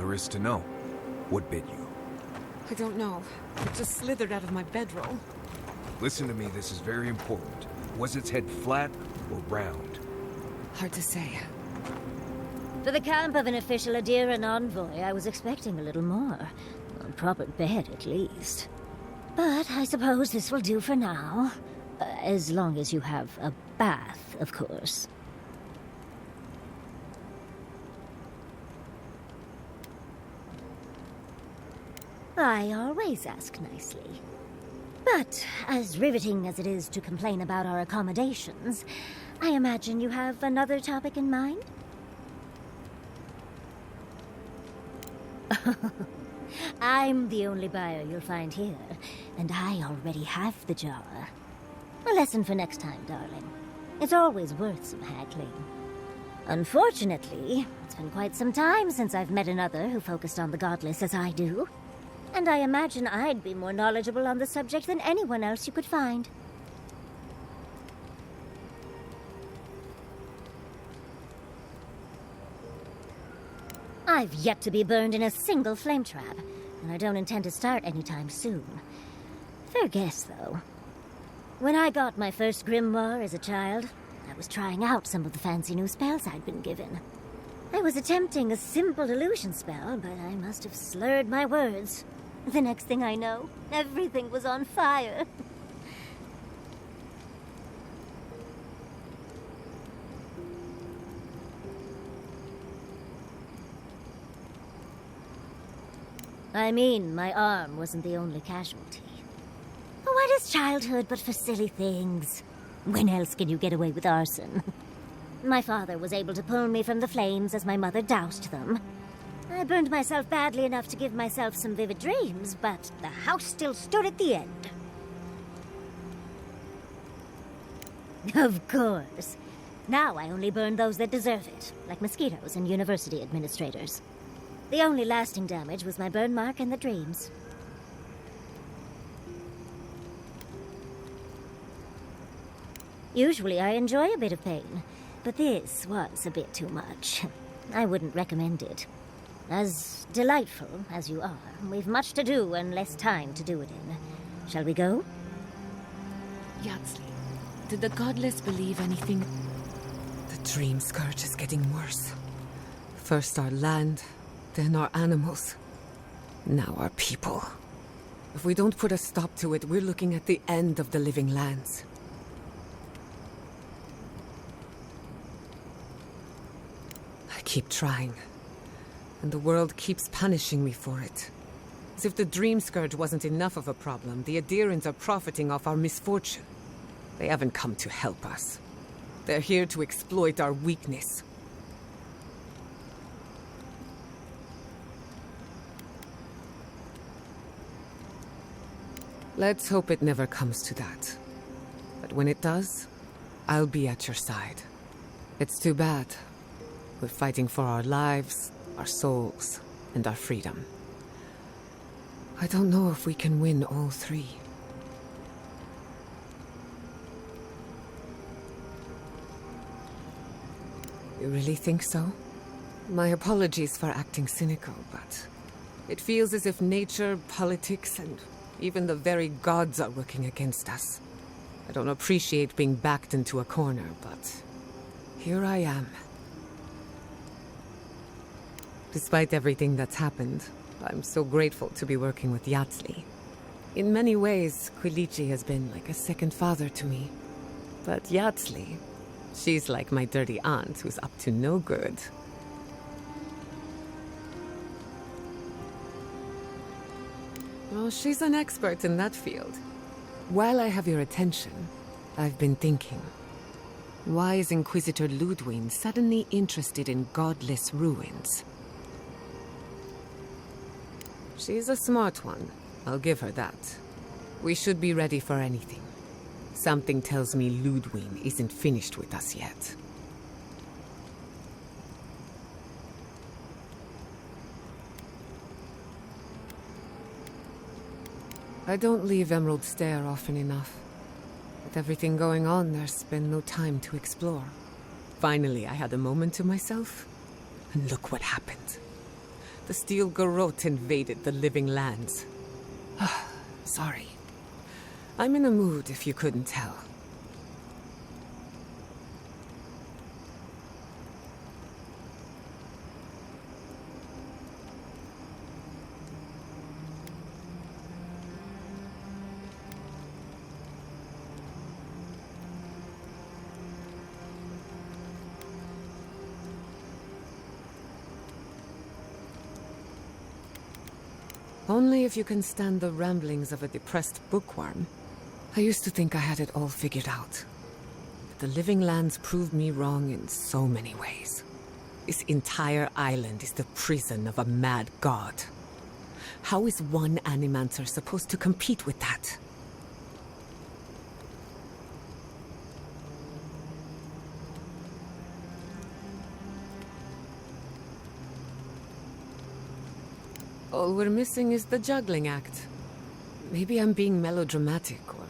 there is to know. What bit you? I don't know. It just slithered out of my bedroll. Listen to me, this is very important. Was its head flat or round? Hard to say. For the camp of an official Adiran envoy, I was expecting a little more. A proper bed, at least. But I suppose this will do for now. As long as you have a bath, of course. I always ask nicely. But, as riveting as it is to complain about our accommodations, I imagine you have another topic in mind? I'm the only buyer you'll find here, and I already have the jar. A lesson for next time, darling. It's always worth some haggling. Unfortunately, it's been quite some time since I've met another who focused on the godless as I do. And I imagine I'd be more knowledgeable on the subject than anyone else you could find. I've yet to be burned in a single flame trap, and I don't intend to start anytime soon. Fair guess, though. When I got my first grimoire as a child, I was trying out some of the fancy new spells I'd been given. I was attempting a simple illusion spell, but I must have slurred my words. The next thing I know, everything was on fire. I mean, my arm wasn't the only casualty. What is childhood but for silly things? When else can you get away with arson? My father was able to pull me from the flames as my mother doused them. I burned myself badly enough to give myself some vivid dreams, but the house still stood at the end. Of course. Now I only burn those that deserve it, like mosquitoes and university administrators. The only lasting damage was my burn mark and the dreams. Usually I enjoy a bit of pain, but this was a bit too much. I wouldn't recommend it. As delightful as you are, we've much to do and less time to do it in. Shall we go? Yatsley, did the godless believe anything? The dream scourge is getting worse. First our land, then our animals. Now our people. If we don't put a stop to it, we're looking at the end of the living lands. I keep trying, and the world keeps punishing me for it. As if the dream scourge wasn't enough of a problem, the Adirans are profiting off our misfortune. They haven't come to help us. They're here to exploit our weakness. Let's hope it never comes to that. But when it does, I'll be at your side. It's too bad. We're fighting for our lives, our souls, and our freedom. I don't know if we can win all three. You really think so? My apologies for acting cynical, but it feels as if nature, politics, and even the very gods are working against us. I don't appreciate being backed into a corner, but here I am. Despite everything that's happened, I'm so grateful to be working with Yatsley. In many ways, Quilichi has been like a second father to me. But Yatsley, she's like my dirty aunt who's up to no good. Oh, she's an expert in that field. While I have your attention, I've been thinking. Why is Inquisitor Ludwig suddenly interested in godless ruins? She's a smart one. I'll give her that. We should be ready for anything. Something tells me Ludwig isn't finished with us yet. I don't leave Emerald Stair often enough. With everything going on, there's been no time to explore. Finally, I had a moment to myself, and look what happened. The steel garrote invaded the living lands. Sorry. I'm in a mood, if you couldn't tell. Only if you can stand the ramblings of a depressed bookworm. I used to think I had it all figured out. But the living lands proved me wrong in so many ways. This entire island is the prison of a mad god. How is one animancer supposed to compete with that? All we're missing is the juggling act. Maybe I'm being melodramatic, or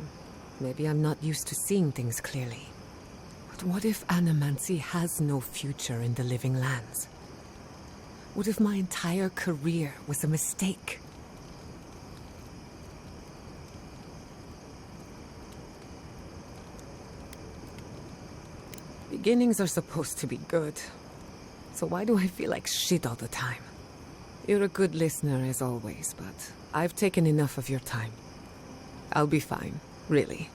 maybe I'm not used to seeing things clearly. But what if animancy has no future in the living lands? What if my entire career was a mistake? Beginnings are supposed to be good. So why do I feel like shit all the time? You're a good listener as always, but I've taken enough of your time. I'll be fine, really.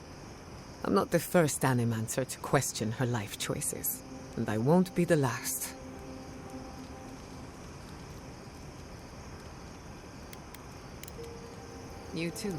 I'm not the first animancer to question her life choices, and I won't be the last. You too.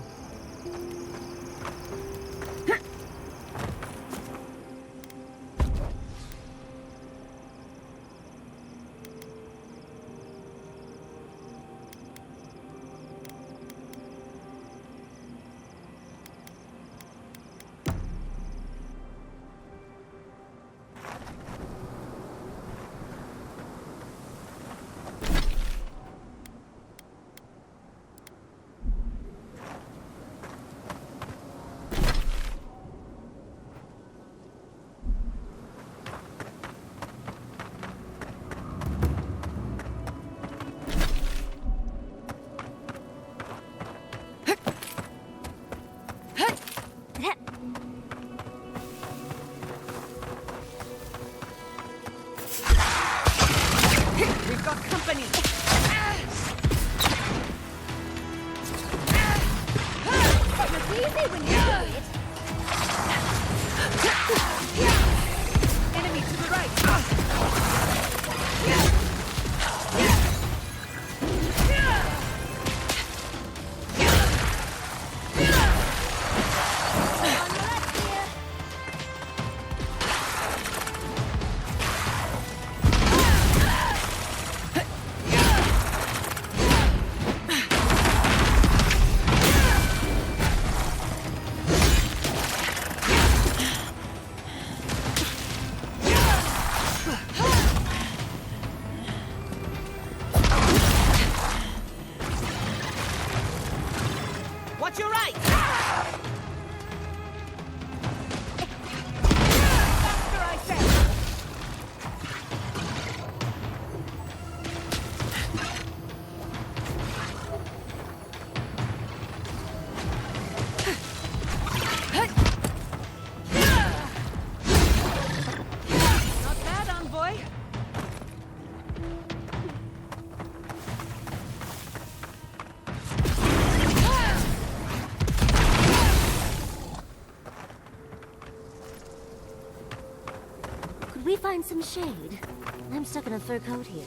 We find some shade. I'm stuck in a fur coat here.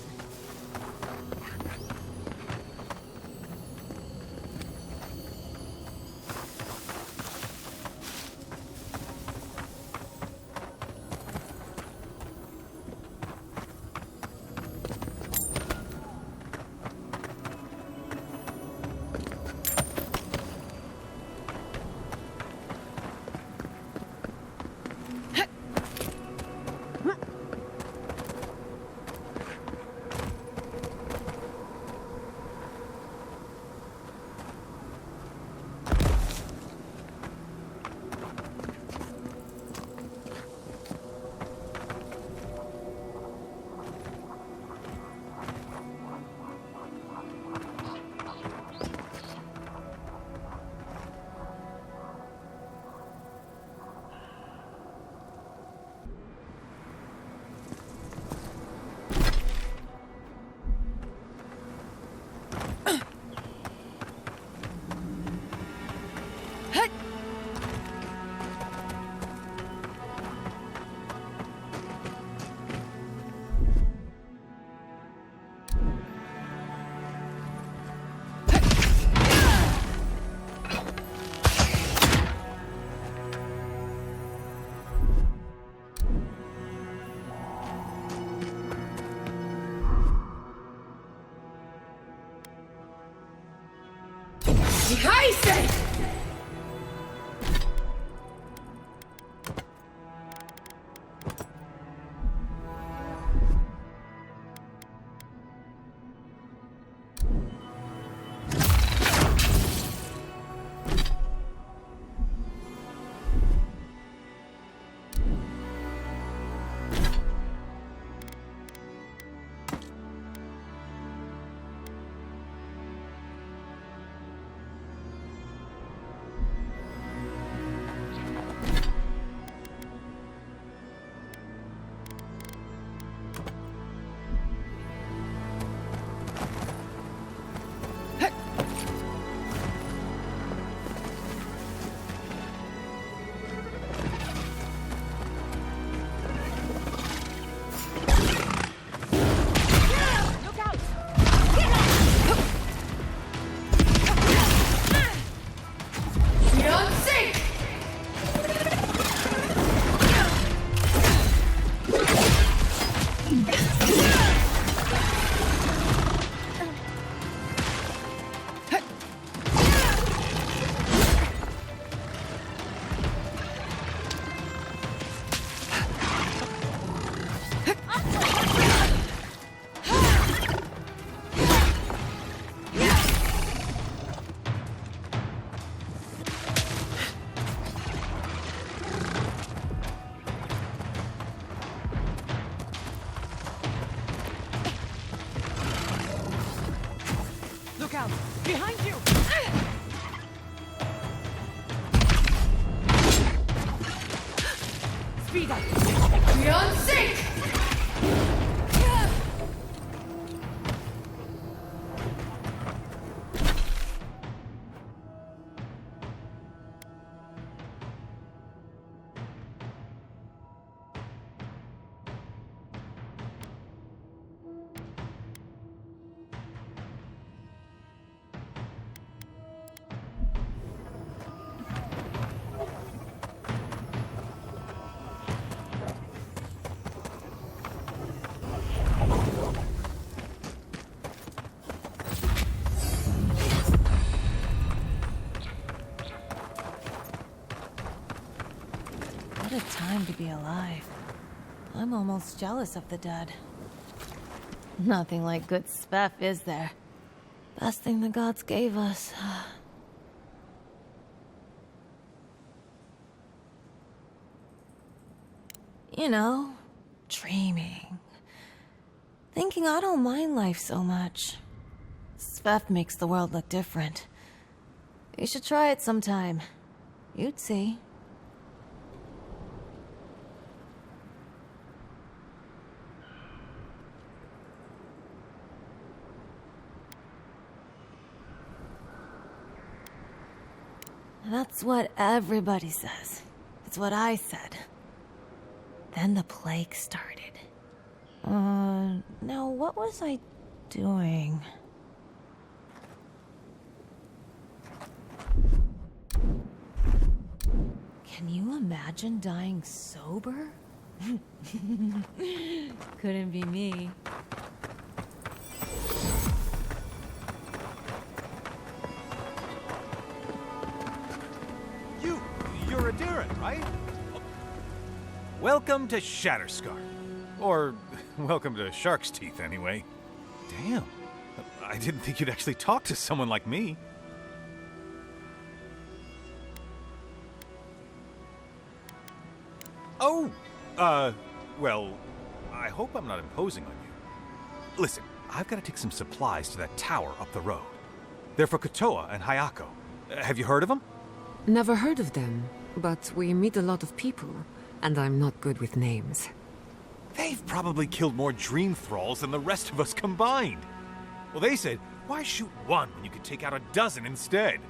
Behind you! Speed up! We're on sync! What a time to be alive. I'm almost jealous of the dead. Nothing like good stuff, is there? Best thing the gods gave us. You know, dreaming. Thinking I don't mind life so much. Stuff makes the world look different. You should try it sometime. You'd see. That's what everybody says. It's what I said. Then the plague started. Now what was I doing? Can you imagine dying sober? Couldn't be me. You're Adira, right? Welcome to Shatterscar. Or, welcome to Shark's Teeth, anyway. Damn. I didn't think you'd actually talk to someone like me. Oh! Well, I hope I'm not imposing on you. Listen, I've got to take some supplies to that tower up the road. They're for Kotoa and Hayako. Have you heard of them? Never heard of them, but we meet a lot of people, and I'm not good with names. They've probably killed more dream thralls than the rest of us combined. Well, they said Why shoot one when you could take out a dozen instead?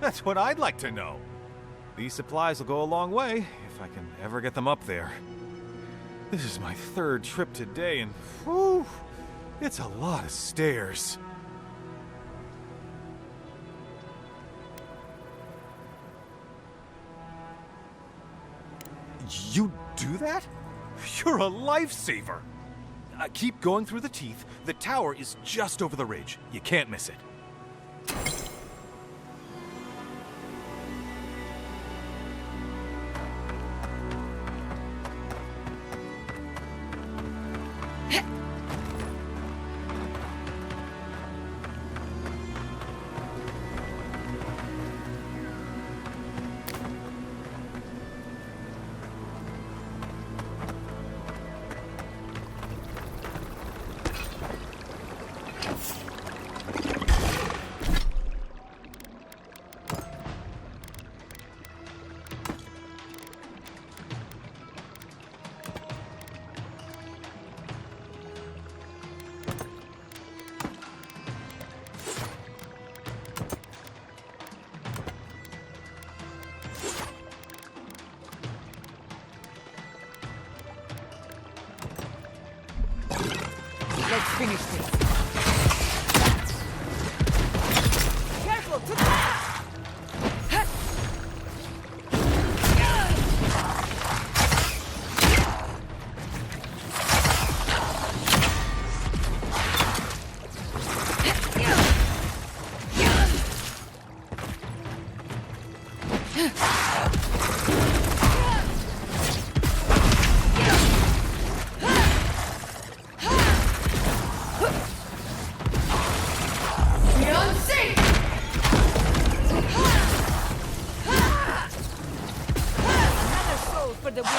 That's what I'd like to know. These supplies will go a long way, if I can ever get them up there. This is my third trip today, and whew, it's a lot of stairs. You do that? You're a lifesaver! Keep going through the teeth. The tower is just over the ridge. You can't miss it. Let's finish this. Careful! To the for the win.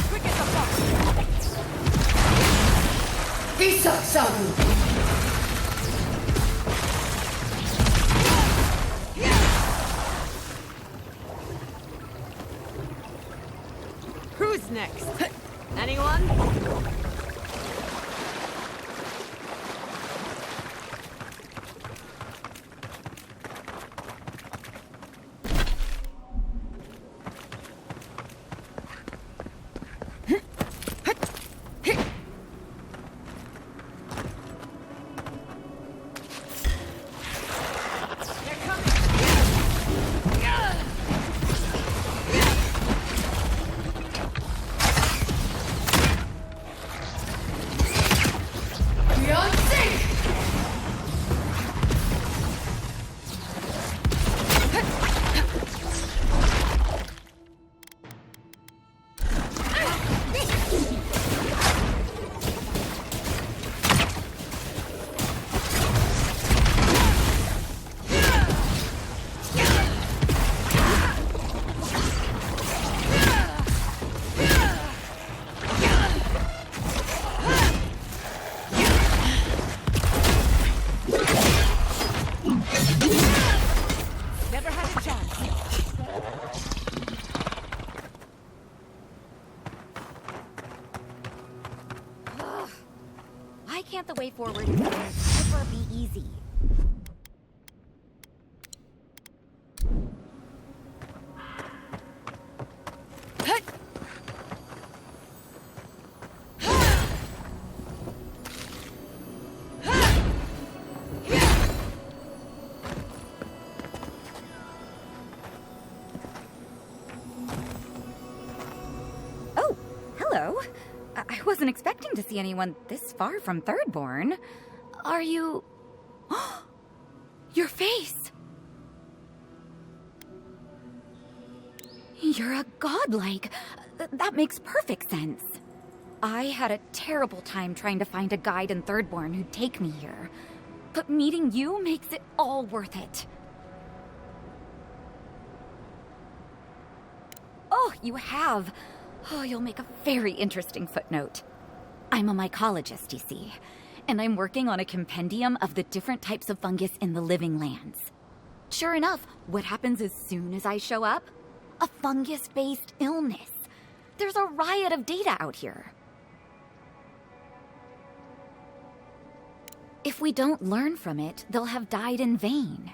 Quick as a fox. Who's next? Anyone? Can't the way forward ever be easy? Oh, hello. I wasn't expecting to see anyone this far from Thirdborn. Are you... Your face! You're a godlike. That makes perfect sense. I had a terrible time trying to find a guide in Thirdborn who'd take me here. But meeting you makes it all worth it. Oh, you have. Oh, you'll make a very interesting footnote. I'm a mycologist, you see, and I'm working on a compendium of the different types of fungus in the living lands. Sure enough, what happens as soon as I show up? A fungus-based illness. There's a riot of data out here. If we don't learn from it, they'll have died in vain.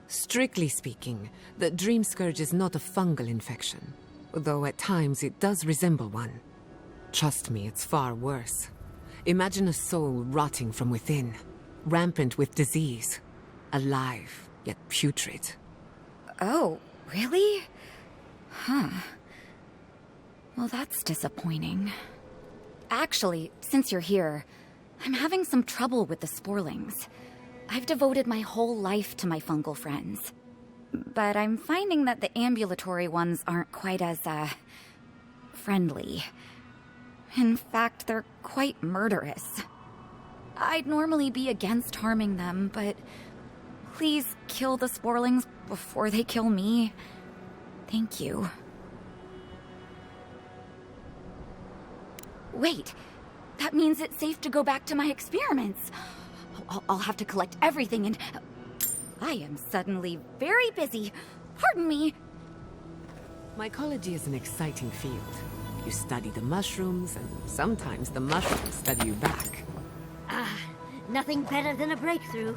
Strictly speaking, the dream scourge is not a fungal infection, though at times it does resemble one. Trust me, it's far worse. Imagine a soul rotting from within, rampant with disease, alive yet putrid. Oh, really? Huh. Well, that's disappointing. Actually, since you're here, I'm having some trouble with the sporlings. I've devoted my whole life to my fungal friends. But I'm finding that the ambulatory ones aren't quite as, friendly. In fact, they're quite murderous. I'd normally be against harming them, but please kill the sporlings before they kill me. Thank you. Wait, that means it's safe to go back to my experiments. I'll have to collect everything and... I am suddenly very busy. Pardon me. Mycology is an exciting field. You study the mushrooms, and sometimes the mushrooms study you back. Ah, nothing better than a breakthrough.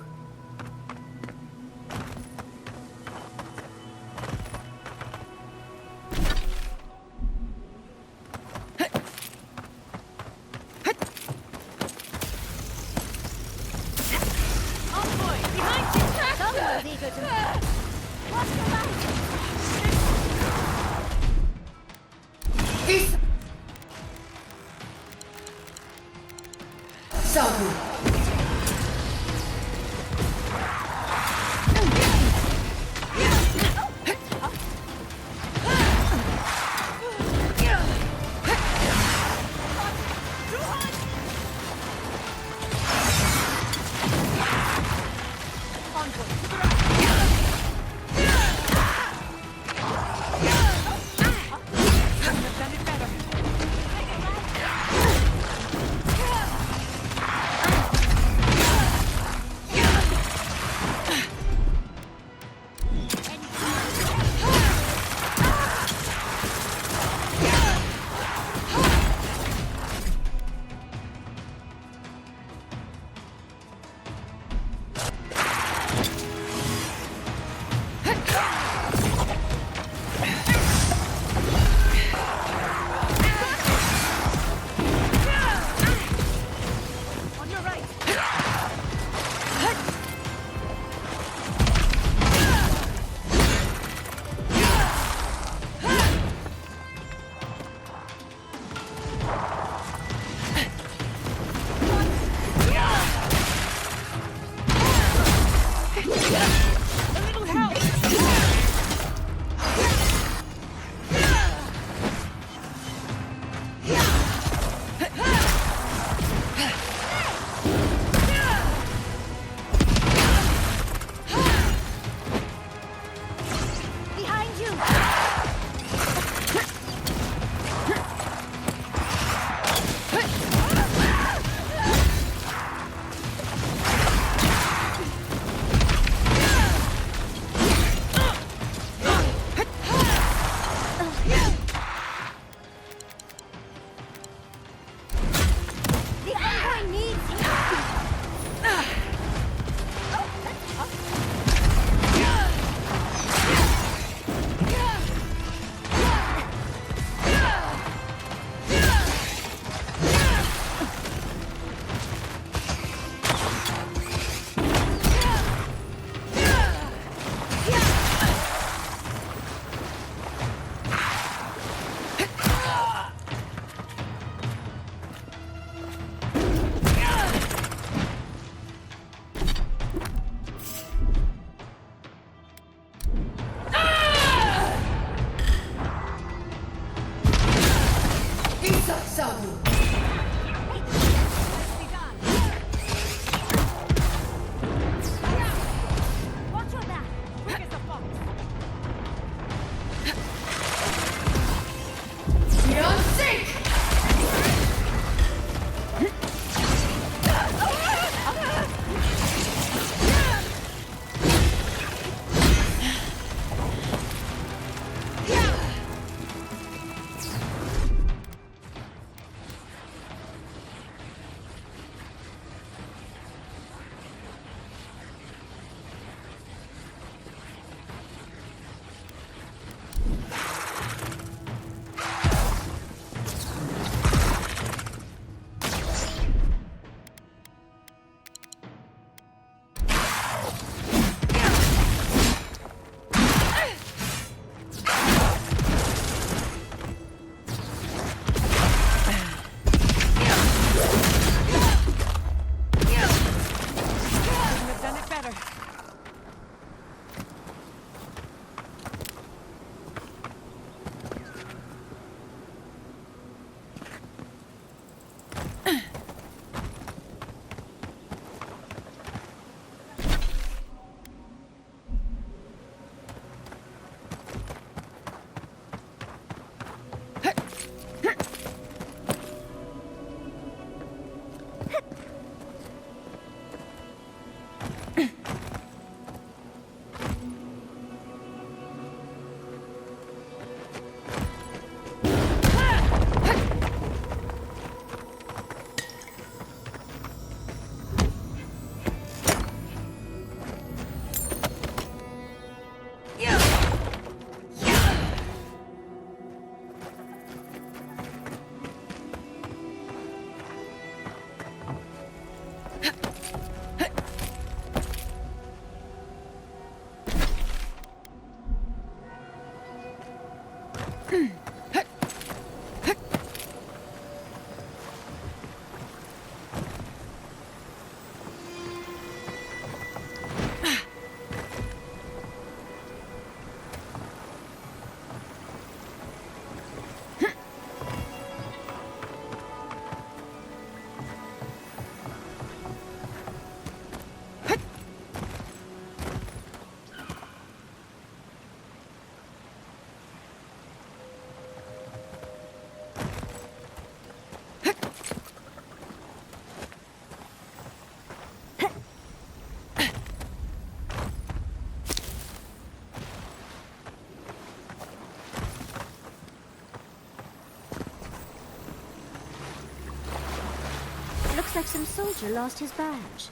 Looks like some soldier lost his badge.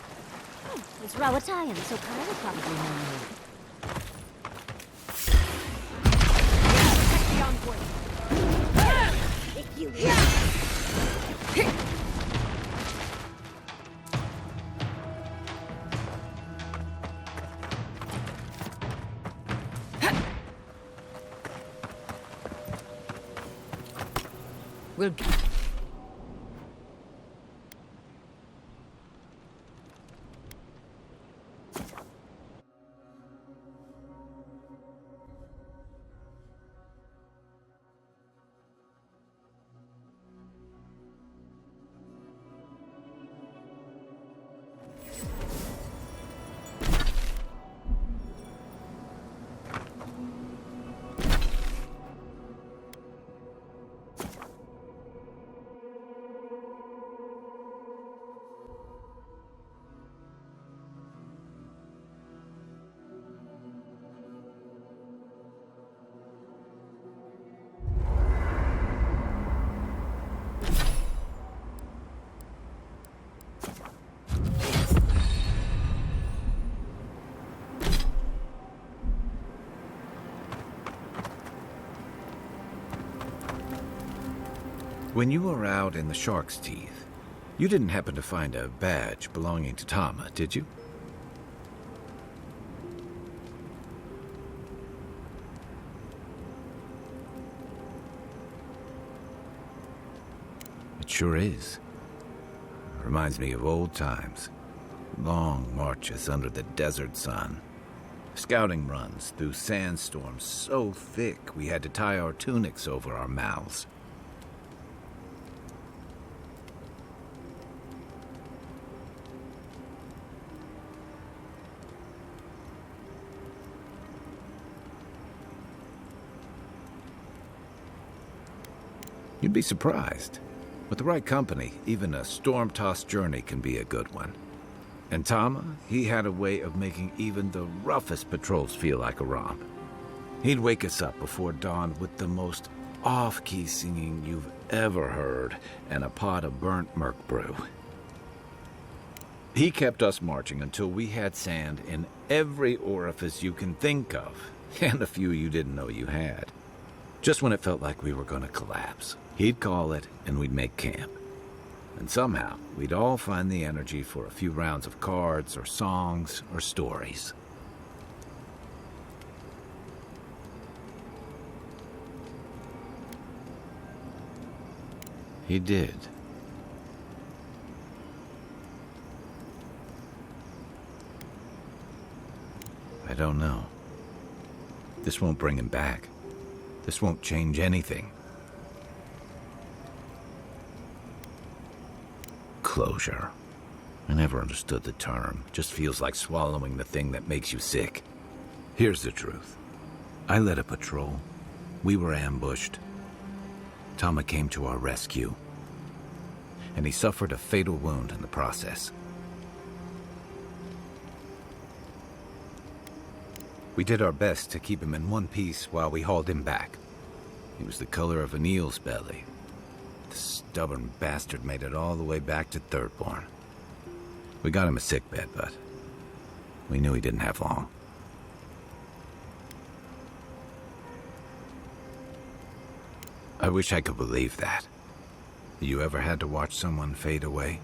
Oh, it's Rawatayan, so Kyle will probably know me. Protect the envoy. We'll When you were out in the shark's teeth, you didn't happen to find a badge belonging to Tama, did you? It sure is. Reminds me of old times. Long marches under the desert sun. Scouting runs through sandstorms so thick we had to tie our tunics over our mouths. You'd be surprised. With the right company, even a storm-tossed journey can be a good one. And Tama, he had a way of making even the roughest patrols feel like a romp. He'd wake us up before dawn with the most off-key singing you've ever heard and a pot of burnt merc brew. He kept us marching until we had sand in every orifice you can think of, and a few you didn't know you had. Just when it felt like we were going to collapse, he'd call it and we'd make camp. And somehow, we'd all find the energy for a few rounds of cards or songs or stories. He did. I don't know. This won't bring him back. This won't change anything. Closure. I never understood the term. Just feels like swallowing the thing that makes you sick. Here's the truth. I led a patrol. We were ambushed. Tama came to our rescue. And he suffered a fatal wound in the process. We did our best to keep him in one piece while we hauled him back. He was the color of an eel's belly. The stubborn bastard made it all the way back to Thirdborn. We got him a sickbed, but we knew he didn't have long. I wish I could believe that. You ever had to watch someone fade away?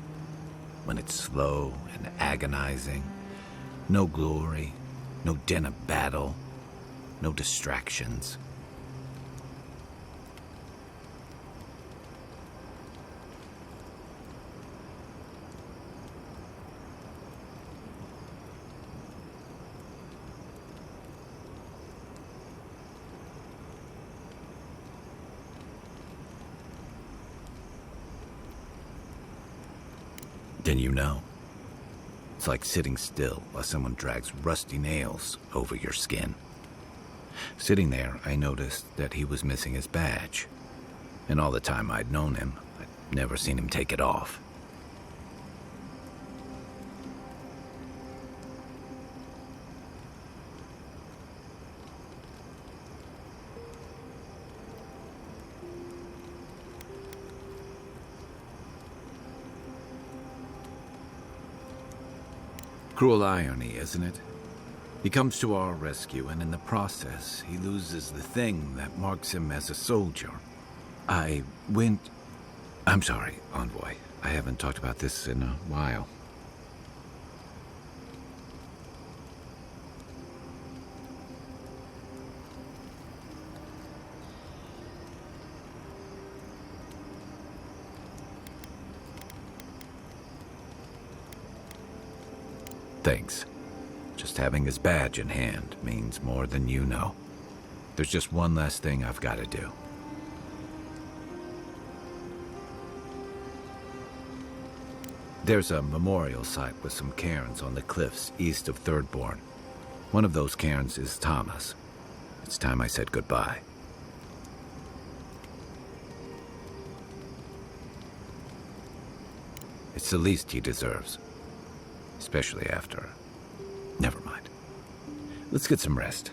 When it's slow and agonizing, no glory, no din of battle, no distractions. Then you know. It's like sitting still while someone drags rusty nails over your skin. Sitting there, I noticed that he was missing his badge. And all the time I'd known him, I'd never seen him take it off. Cruel irony, isn't it? He comes to our rescue, and in the process, he loses the thing that marks him as a soldier. I'm sorry, Envoy. I haven't talked about this in a while. Thanks. Just having his badge in hand means more than you know. There's just one last thing I've got to do. There's a memorial site with some cairns on the cliffs east of Thirdborn. One of those cairns is Thomas. It's time I said goodbye. It's the least he deserves. Especially after... Never mind. Let's get some rest.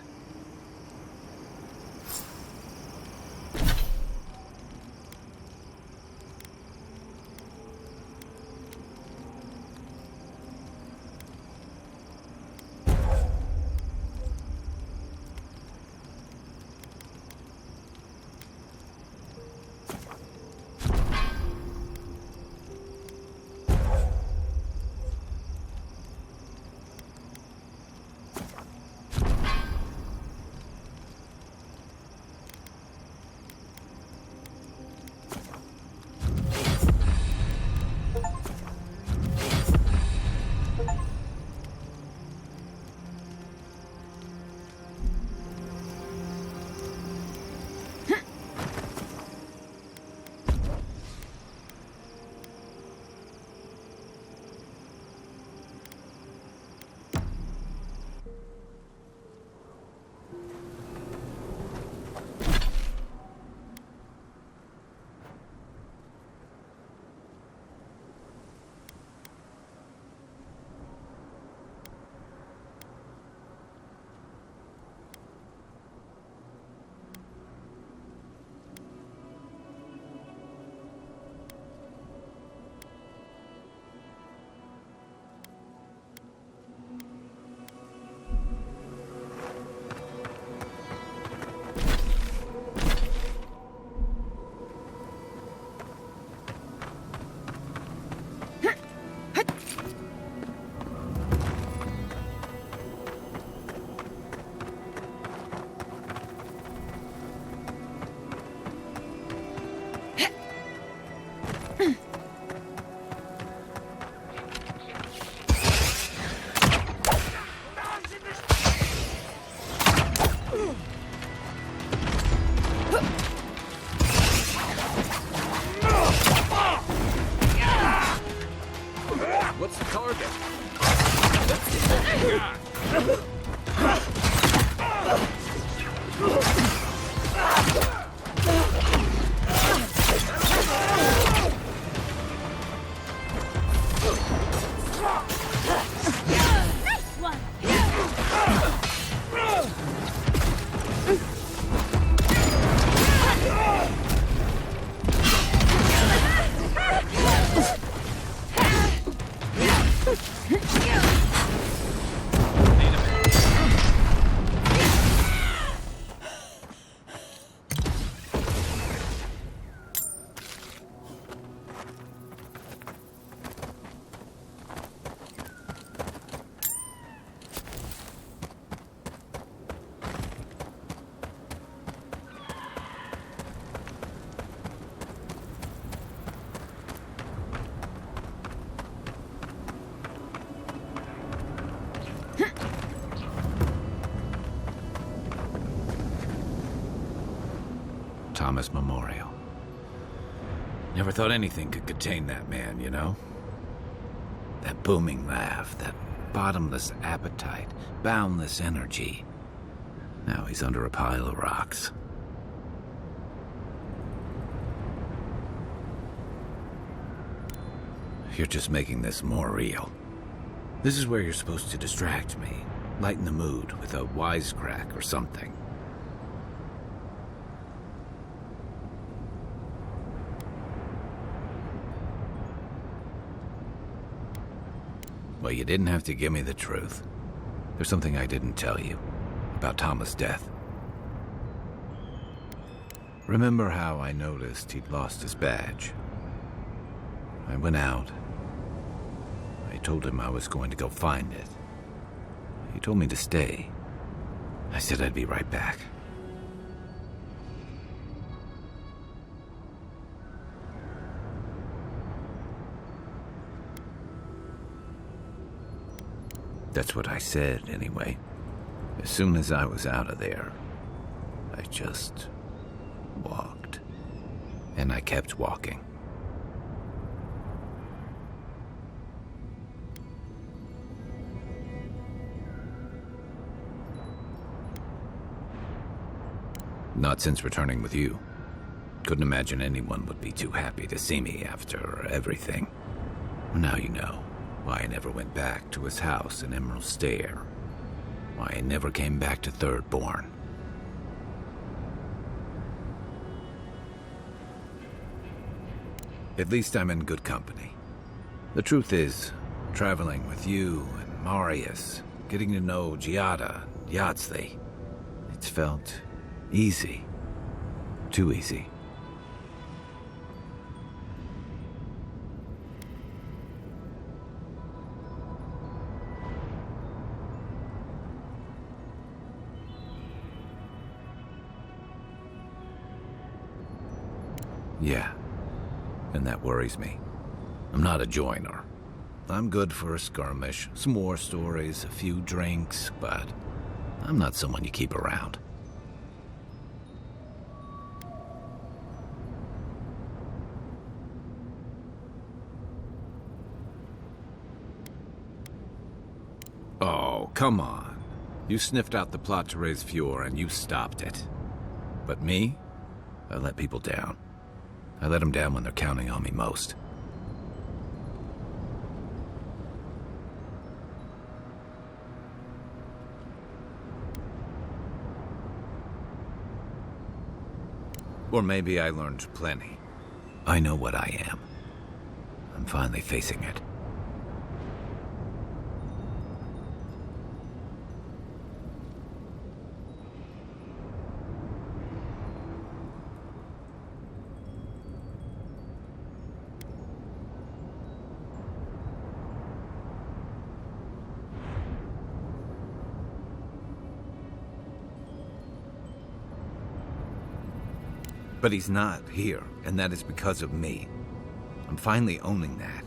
What's the target? Thomas Memorial. Never thought anything could contain that man, you know? That booming laugh, that bottomless appetite, boundless energy. Now he's under a pile of rocks. You're just making this more real. This is where you're supposed to distract me, lighten the mood with a wisecrack or something. Well, you didn't have to give me the truth. There's something I didn't tell you about Thomas' death. Remember how I noticed he'd lost his badge? I went out. I told him I was going to go find it. He told me to stay. I said I'd be right back. That's what I said, anyway. As soon as I was out of there, I just walked. And I kept walking. Not since returning with you. Couldn't imagine anyone would be too happy to see me after everything. Now you know why I never went back to his house in Emerald Stair. Why I never came back to Third Born. At least I'm in good company. The truth is, traveling with you and Marius, getting to know Giada, Yardsley, it's felt easy. Too easy. Yeah, and that worries me. I'm not a joiner. I'm good for a skirmish, some war stories, a few drinks, but I'm not someone you keep around. Oh, come on. You sniffed out the plot to raise Fjord and you stopped it. But me? I let people down. I let them down when they're counting on me most. Or maybe I learned plenty. I know what I am. I'm finally facing it. But he's not here, and that is because of me. I'm finally owning that.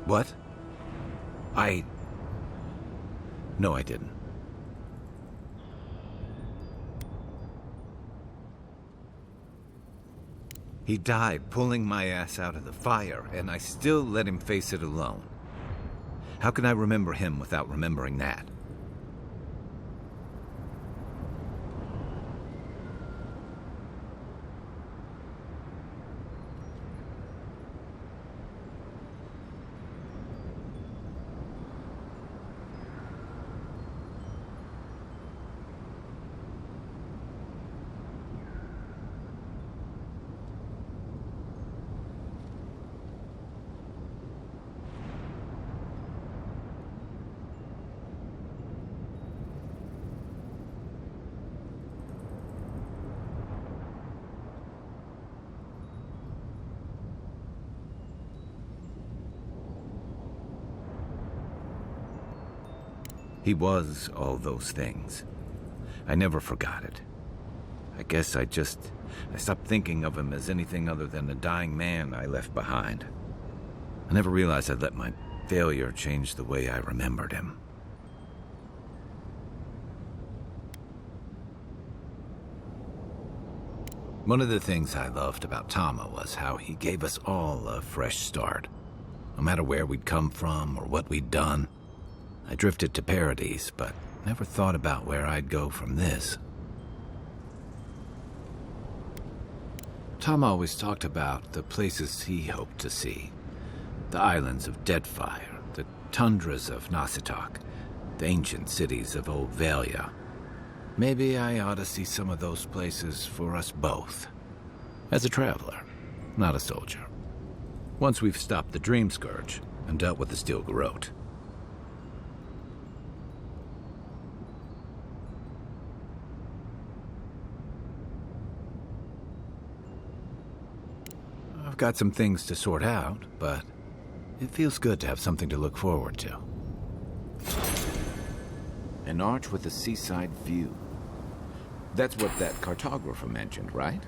What? No, I didn't. He died pulling my ass out of the fire, and I still let him face it alone. How can I remember him without remembering that? He was all those things. I never forgot it. I guess I stopped thinking of him as anything other than the dying man I left behind. I never realized I'd let my failure change the way I remembered him. One of the things I loved about Tama was how he gave us all a fresh start. No matter where we'd come from or what we'd done. I drifted to Paradise, but never thought about where I'd go from this. Tom always talked about the places he hoped to see. The islands of Deadfire, the tundras of Nasitok, the ancient cities of Old Valia. Maybe I ought to see some of those places for us both. As a traveler, not a soldier. Once we've stopped the Dream Scourge and dealt with the Steel Garrote. I've got some things to sort out, but it feels good to have something to look forward to. An arch with a seaside view. That's what that cartographer mentioned, right?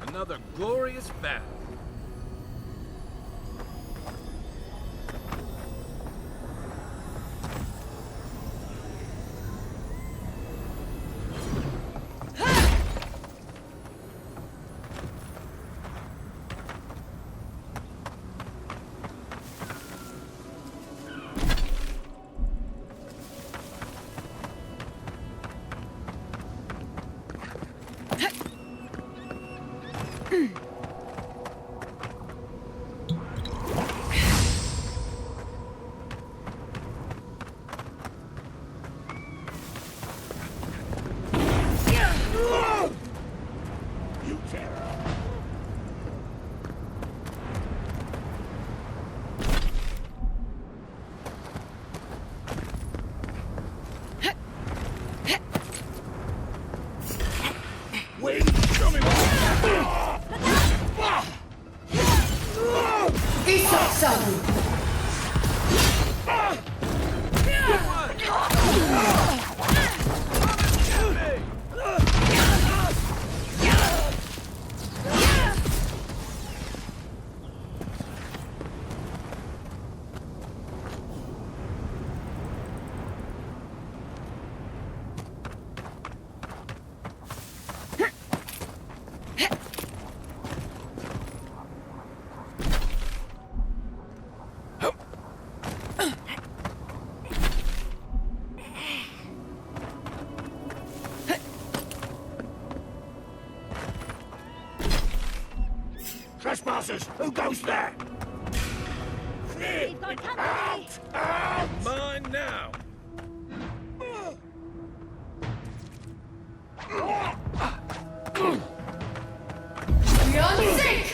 Another glorious battle. Trespassers! Who goes there? We've got company! Out! Mine now! Beyond sick!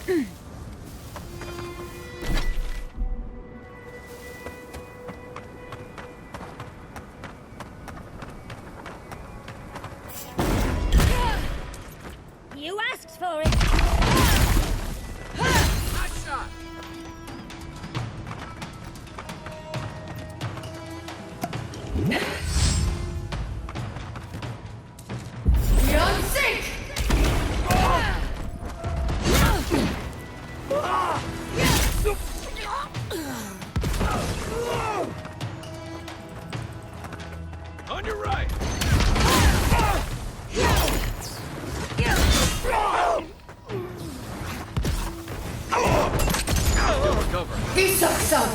You asked for it! Nice shot. Beyond sync! On your right. He sucks up!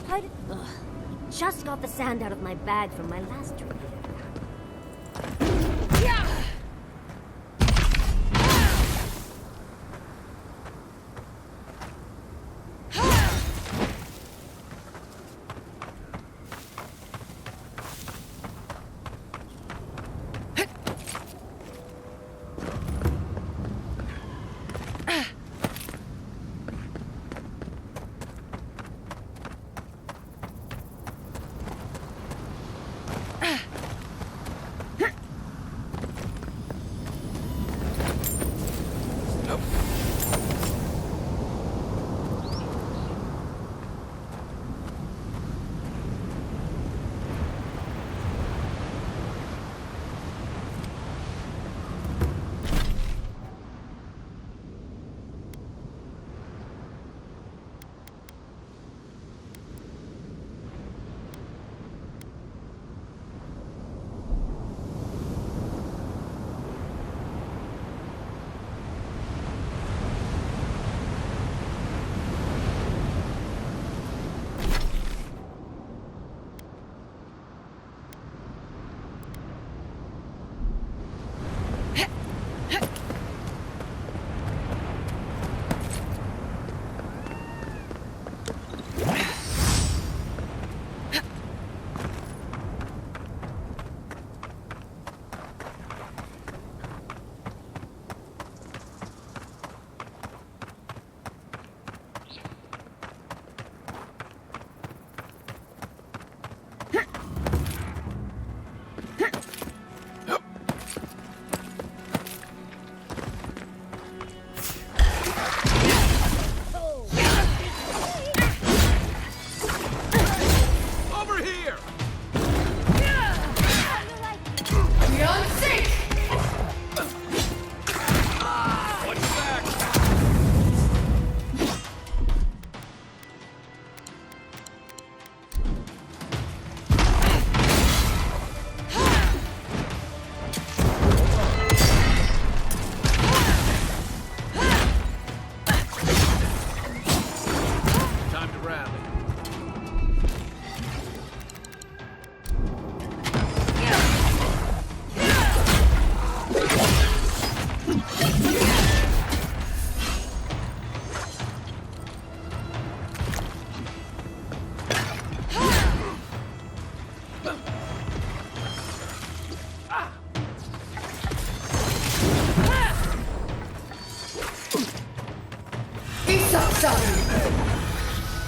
How did... Ugh. Just got the sand out of my bag from my last trip.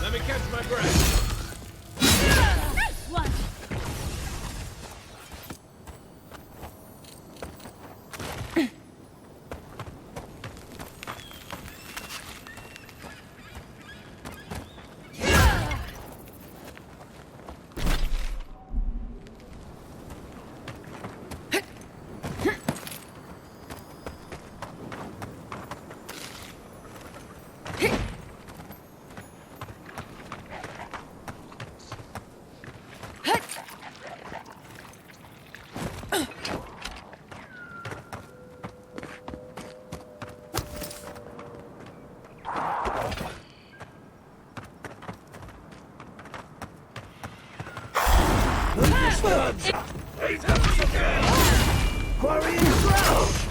Let me catch my breath. Nice one! Quarry in the ground!